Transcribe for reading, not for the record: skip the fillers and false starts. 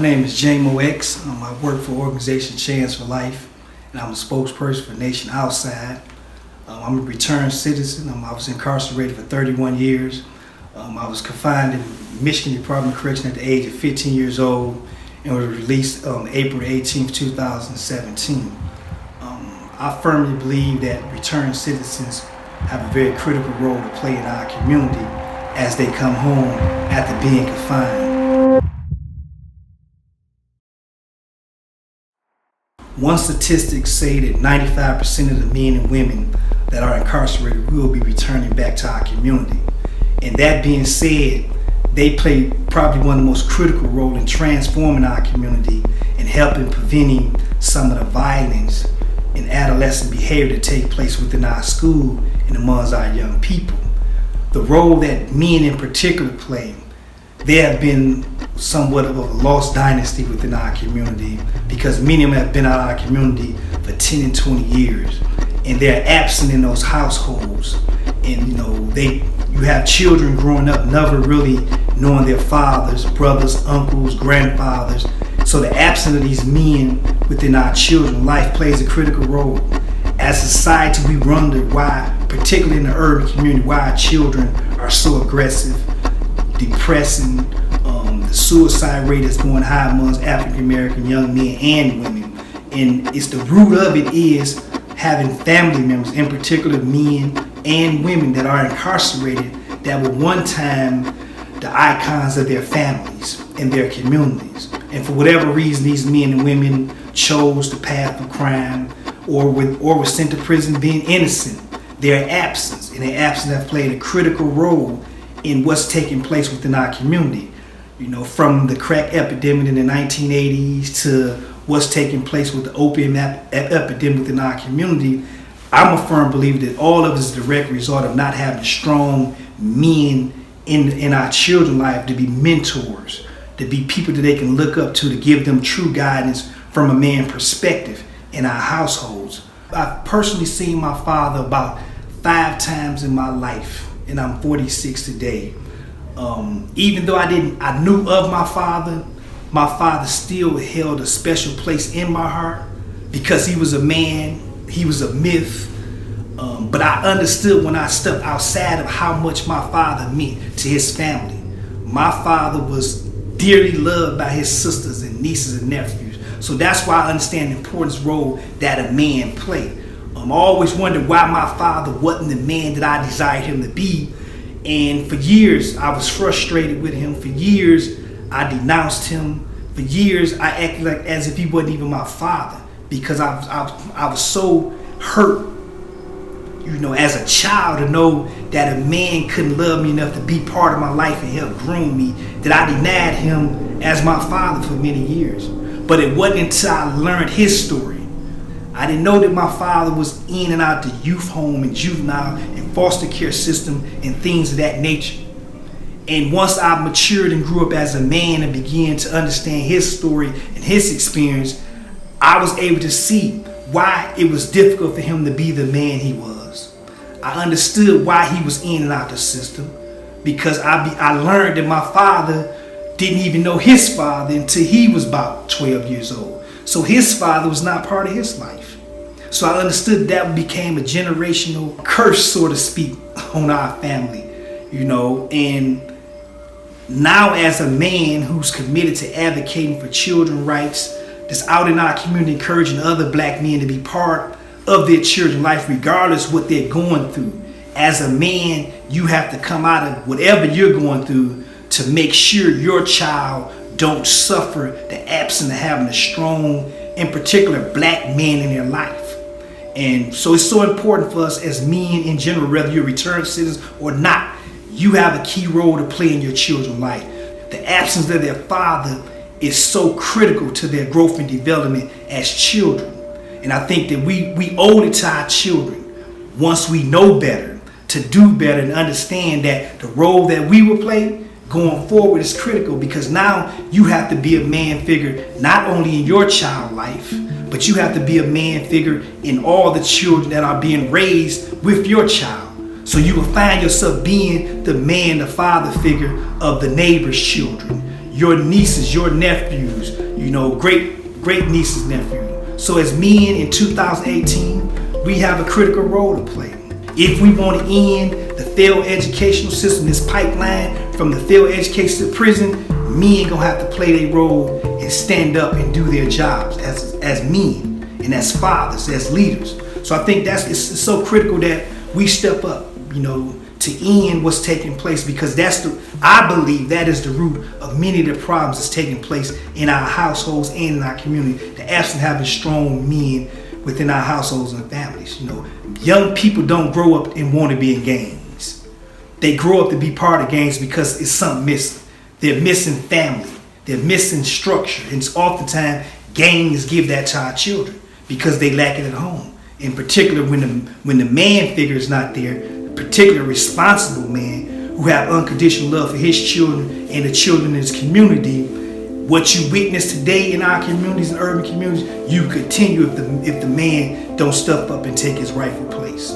name is Jamo X. I work for organization Chance for Life, and I'm a spokesperson for Nation Outside. I'm a returned citizen. I was incarcerated for 31 years. I was confined in Michigan Department of Correction at the age of 15 years old and was released April 18, 2017. I firmly believe that returned citizens have a very critical role to play in our community as they come home after being confined. One statistic say that 95% of the men and women that are incarcerated will be returning back to our community. And that being said, they play probably one of the most critical roles in transforming our community and helping preventing some of the violence and adolescent behavior that take place within our school and amongst our young people. The role that men in particular play, they have been somewhat of a lost dynasty within our community because many of them have been out of our community for 10 and 20 years. And they're absent in those households. And you have children growing up never really knowing their fathers, brothers, uncles, grandfathers. So the absence of these men within our children's life plays a critical role. As a society, we wonder why, particularly in the urban community, why our children are so aggressive, depressing. The suicide rate is going high amongst African American young men and women. And it's the root of it is having family members, in particular men and women that are incarcerated that were one time the icons of their families and their communities. And for whatever reason, these men and women chose the path of crime or were sent to prison being innocent. Their absence have played a critical role in what's taking place within our community. From the crack epidemic in the 1980s to what's taking place with the opium epidemic within our community, I'm a firm believer that all of it is a direct result of not having strong men in our children's life to be mentors, to be people that they can look up to give them true guidance from a man's perspective in our households. I've personally seen my father about 5 times in my life, and I'm 46 today. Even though I knew of my father still held a special place in my heart because he was a man, he was a myth. But I understood when I stepped outside of how much my father meant to his family. My father was dearly loved by his sisters and nieces and nephews. So that's why I understand the important role that a man played. I always wondered why my father wasn't the man that I desired him to be. And for years, I was frustrated with him. For years, I denounced him. For years, I acted like as if he wasn't even my father because I was so hurt, as a child to know that a man couldn't love me enough to be part of my life and help groom me, that I denied him as my father for many years. But it wasn't until I learned his story. I didn't know that my father was in and out the youth home and juvenile and foster care system and things of that nature. And once I matured and grew up as a man and began to understand his story and his experience, I was able to see why it was difficult for him to be the man he was. I understood why he was in and out the system because I learned that my father didn't even know his father until he was about 12 years old. So his father was not part of his life. So I understood that became a generational curse, so to speak, on our family, and now as a man who's committed to advocating for children's rights, that's out in our community encouraging other black men to be part of their children's life regardless what they're going through. As a man, you have to come out of whatever you're going through to make sure your child don't suffer the absence of having a strong, in particular, black man in their life. And so it's so important for us as men in general, whether you're returned citizens or not, you have a key role to play in your children's life. The absence of their father is so critical to their growth and development as children. And I think that we owe it to our children, once we know better, to do better and understand that the role that we will play going forward is critical because now you have to be a man figure not only in your child life, but you have to be a man figure in all the children that are being raised with your child. So you will find yourself being the man, the father figure of the neighbor's children. your nieces, your nephews, great nieces, nephews. So as men in 2018, we have a critical role to play. If we want to end the failed educational system, this pipeline from the failed education to prison, men gonna have to play their role and stand up and do their jobs as men and as fathers, as leaders. So I think it's so critical that we step up, to end what's taking place, because I believe that is the root of many of the problems that's taking place in our households and in our community. The absence of having strong men within our households and families. Young people don't grow up and want to be in gangs. They grow up to be part of gangs because it's something missing. They're missing family. They're missing structure. And oftentimes gangs give that to our children because they lack it at home. In particular, when the man figure is not there, particularly responsible man who have unconditional love for his children and the children in his community, what you witness today in our communities and urban communities, you continue if the man don't step up and take his rightful place.